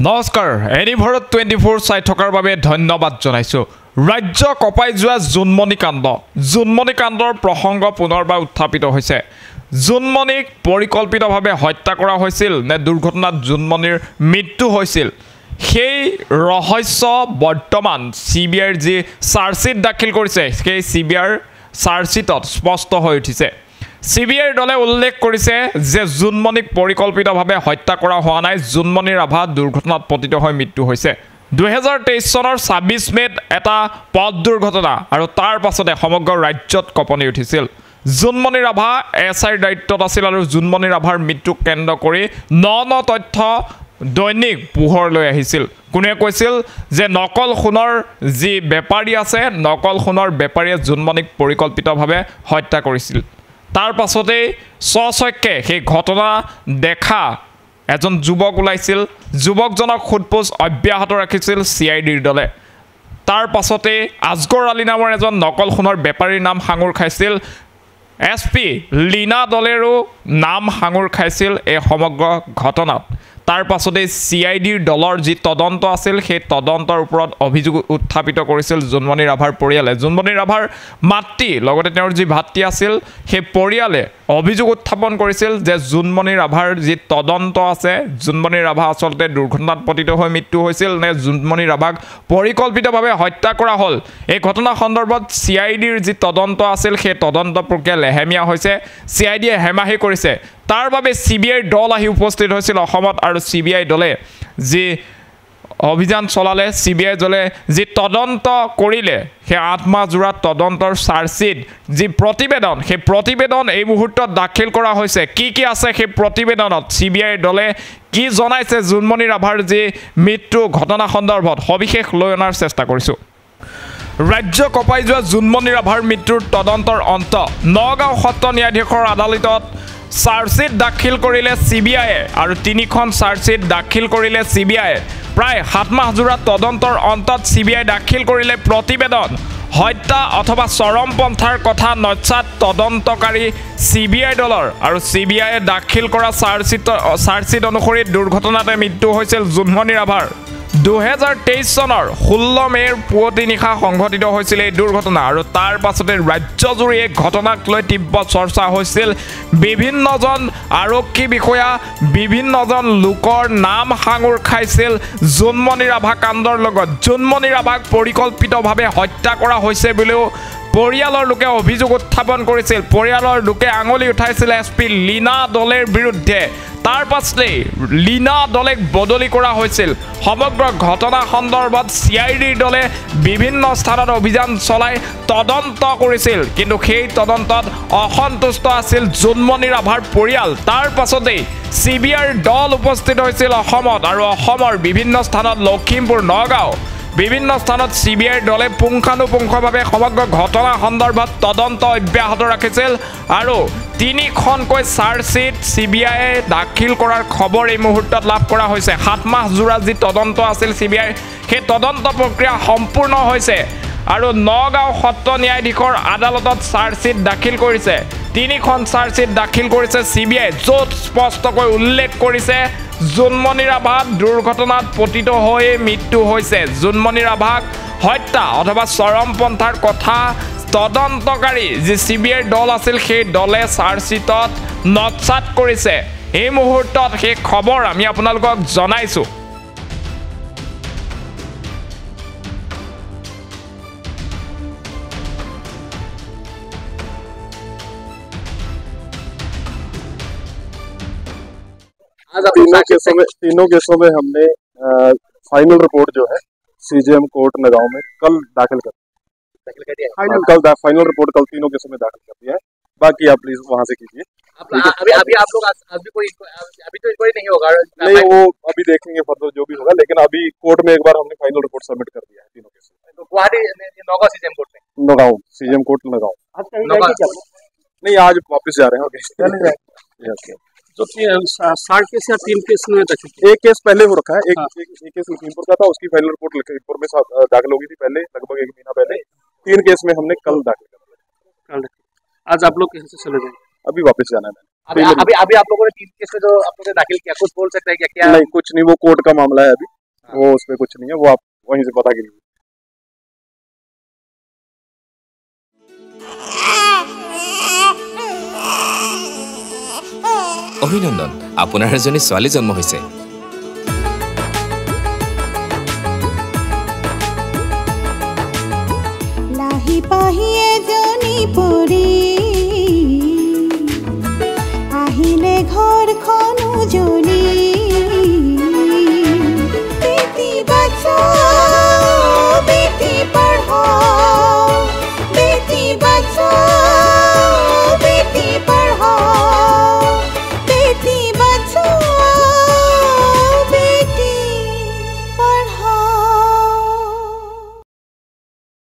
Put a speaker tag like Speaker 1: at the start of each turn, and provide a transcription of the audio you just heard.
Speaker 1: নমস্কাৰ এনিভাৰত 24 চাই থকাৰ বাবে ধন্যবাদ জনাইছো। ৰাজ্য কপাই যোৱা জুনমণি কাণ্ডৰ প্ৰসংগ পুনৰবাৰ উত্থাপিত হৈছে। জুনমণিক পৰিকল্পিতভাৱে হত্যা কৰা হৈছিল নে দুৰ্ঘটনাত জুনমণিৰ মৃত্যু হৈছিল, সেই ৰহস্য বৰ্তমান CBIৰ যি চাৰ্জশ্বিট দাখিল কৰিছে সেই CBIৰ চাৰ্জশ্বিটত স্পষ্ট হৈ উঠিছে। CBIৰ দলে উল্লেখ কৰিছে যে জুনমণিক পৰিকল্পিতভাৱে হত্যা কৰা হোৱা নাই, জুনমণি ৰাভা দুৰ্ঘটনাত পতিত হৈ মৃত্যু হৈছে। 2023 চনৰ 26 মেত এটা পথ দুৰ্ঘটনা আৰু তাৰ পাছতে সমগ্ৰ ৰাজ্যত কঁপনি উঠিছিল। জুনমণি ৰাভা SIৰ দায়িত্বত আছিল আৰু জুনমণি ৰাভাৰ মৃত্যুক কেন্দ্ৰ কৰি ন তথ্য দৈনিক পোহৰলৈ আহিছিল। কোনে কৈছিল যে নকল সোণৰ যি বেপাৰী আছে, নকল সোণৰ বেপাৰীয়ে জুনমণিক পৰিকল্পিতভাৱে হত্যা কৰিছিল। তাৰ পাছতেই স্বচক্ষে সেই ঘটনা দেখা এজন যুৱক ওলাইছিল, যুৱকজনক সোধপোছ অব্যাহত ৰাখিছিল CIDৰ দলে। তাৰ পাছতেই আজগৰ আলী নামৰ এজন নকল সোণৰ বেপাৰীৰ নাম সাঙুৰ খাইছিল, SP লীনা দলেৰো নাম সাঙুৰ খাইছিল এই সমগ্ৰ ঘটনাত। তাৰ পাছতেই CIDৰ দলৰ যি তদন্ত আছিল সেই তদন্তৰ ওপৰত অভিযোগ উত্থাপিত কৰিছিল জুনমণি ৰাভাৰ পৰিয়ালে। জুনমণি ৰাভাৰ মাতৃ লগতে তেওঁৰ যি ভাতৃ আছিল সেই পৰিয়ালে অভিযোগ উত্থাপন কৰিছিল যে জুনমণি ৰাভাৰ যি তদন্ত আছে, জুনমণি ৰাভা আচলতে দুৰ্ঘটনাত পতিত হৈ মৃত্যু হৈছিল নে জুনমণি ৰাভাক পৰিকল্পিতভাৱে হত্যা কৰা হ'ল। এই ঘটনা সন্দৰ্ভত CIDৰ যি তদন্ত আছিল সেই তদন্ত প্ৰক্ৰিয়া লেহেমীয়া হৈছে, CIDয়ে হেমাহি কৰিছে। তাৰ বাবে CBIৰ দল আহি উপস্থিত হৈছিল অসমত আৰু CBI দলে যি অভিযান চলালে, CBI দলে যি তদন্ত কৰিলে সেই 8 মাহ জোৰা তদন্তৰ চাৰ্জশ্বিট যি প্ৰতিবেদন, সেই প্ৰতিবেদন এই মুহূৰ্তত দাখিল কৰা হৈছে। কি আছে সেই প্ৰতিবেদনত, CBIৰ দলে কি জনাইছে জুনমণি ৰাভাৰ যি মৃত্যু ঘটনা সন্দৰ্ভত সবিশেষ লৈ অনাৰ চেষ্টা কৰিছোঁ। ৰাজ্য কঁপাই যোৱা জুনমণি ৰাভাৰ মৃত্যুৰ তদন্তৰ অন্ত। নগাঁও সত্ৰ ন্যায়াধীশৰ আদালতত চাৰ্জশ্বিট দাখিল কৰিলে CBIয়ে আৰু 3খন চাৰ্জশ্বিট দাখিল কৰিলে CBIয়ে। প্ৰায় 7 মাহ জোৰা তদন্তৰ অন্তত CBI দাখিল কৰিলে প্ৰতিবেদন। হত্যা অথবা চৰমপন্থাৰ কথা নস্যাৎ তদন্তকাৰী CBI দলৰ আৰু CBIয়ে দাখিল কৰা চাৰ্জশ্বিট অনুসৰি দুৰ্ঘটনাতে মৃত্যু হৈছিল জুনমণি ৰাভাৰ। 2023 চনৰ 16 মেৰ পুৱতি নিশা সংঘটিত হৈছিল এই দুৰ্ঘটনা আৰু তাৰ পাছতে ৰাজ্যজুৰি এই ঘটনাক লৈ তীব্ৰ চৰ্চা হৈছিল। বিভিন্নজন আৰক্ষী বিষয়া, বিভিন্নজন লোকৰ নাম সাঙুৰ খাইছিল জুনমণি ৰাভা কাণ্ডৰ লগত। জুনমণি ৰাভাক পৰিকল্পিতভাৱে হত্যা কৰা হৈছে বুলিও পৰিয়ালৰ লোকে অভিযোগ উত্থাপন কৰিছিল। পৰিয়ালৰ লোকে আঙুলি উঠাইছিল SP লীনা দলেৰ বিৰুদ্ধে। তাৰ পাছতেই লীনা দলেক বদলি কৰা হৈছিল। সমগ্ৰ ঘটনা সন্দৰ্ভত CIDৰ দলে বিভিন্ন স্থানত অভিযান চলাই তদন্ত কৰিছিল, কিন্তু সেই তদন্তত অসন্তুষ্ট আছিল জুনমণি ৰাভাৰ পৰিয়াল। তাৰ পাছতেই CBIৰ দল উপস্থিত হৈছিল অসমত আৰু অসমৰ বিভিন্ন স্থানত, লখিমপুৰ, নগাঁও বিভিন্ন স্থানত CBIৰ দলে পুংখানুপুংখভাৱে সমগ্ৰ ঘটনা সন্দৰ্ভত তদন্ত অব্যাহত ৰাখিছিল আৰু 3খনকৈ চাৰ্জশ্বিট CBIয়ে দাখিল কৰাৰ খবৰ এই মুহূৰ্তত লাভ কৰা হৈছে। 7 মাহ জোৰা যি তদন্ত আছিল CBIৰ, সেই তদন্ত প্ৰক্ৰিয়া সম্পূৰ্ণ হৈছে আৰু নগাঁও সত্ৰ ন্যায়াধীশৰ আদালতত চাৰ্জশ্বিট দাখিল কৰিছে। 3খন চাৰ্জশ্বিট দাখিল কৰিছে CBIয়ে, য'ত স্পষ্টকৈ উল্লেখ কৰিছে জুনমণি ৰাভা দুৰ্ঘটনাত পতিত হৈ মৃত্যু হৈছে। জুনমণি ৰাভাক হত্যা অথবা চৰমপন্থাৰ কথা তদন্তকাৰী যি CBIৰ দল আছিল সেই দলে চাৰ্জশ্বিটত নস্যাৎ কৰিছে। এই মুহূৰ্তত সেই খবৰ আমি আপোনালোকক জনাইছোঁ।
Speaker 2: तीनों केसों में हमने फाइनल रिपोर्ट जो है CJM कोर्ट नगांव में कल दाखिल कर दिया है। कल फाइनल रिपोर्ट कल तीनों केसों में दाखिल कर दिया है। बाकी आप प्लीज वहां से कीजिए।
Speaker 3: अभी आप लोग अभी तो इंक्वायरी नहीं होगा?
Speaker 2: नहीं, वो अभी देखेंगे फर्दर जो भी होगा, लेकिन अभी कोर्ट में एक बार हमने फाइनल रिपोर्ट सबमिट कर दिया है तीनों केसों में।
Speaker 3: तो गुवाहाटी नगांव CJM कोर्ट में,
Speaker 2: नगांव CJM कोर्ट नगांव नहीं, आज वापस जा रहे हैं।
Speaker 3: तो 60 केस या 3 केस में
Speaker 2: एक केस पहले हो रखा है, एक केस लखीमपुर का था, उसकी फाइनल रिपोर्ट लखीमपुर में दाखिल हो गई थी पहले, लगभग 1 महीना पहले। 3 केस में हमने कल दाखिल कर दिया।
Speaker 3: आज आप लोग कैसे चले जाएंगे?
Speaker 2: अभी वापस जाना है
Speaker 3: अभी अभी अभी आप लोगों ने 3 केस में जो आप लोगों ने दाखिल किया, कुछ बोल सकते हैं क्या? क्या
Speaker 2: नहीं, कुछ नहीं, वो कोर्ट का मामला है अभी, वो उसमें कुछ नहीं है, वो आप वहीं से पता कीजिए।
Speaker 4: অভিনন্দন, আপোনাৰ এজনী ছোৱালী জন্ম হৈছে।
Speaker 5: লাহি পাহি এজনী পৰি আহিলে ঘৰখন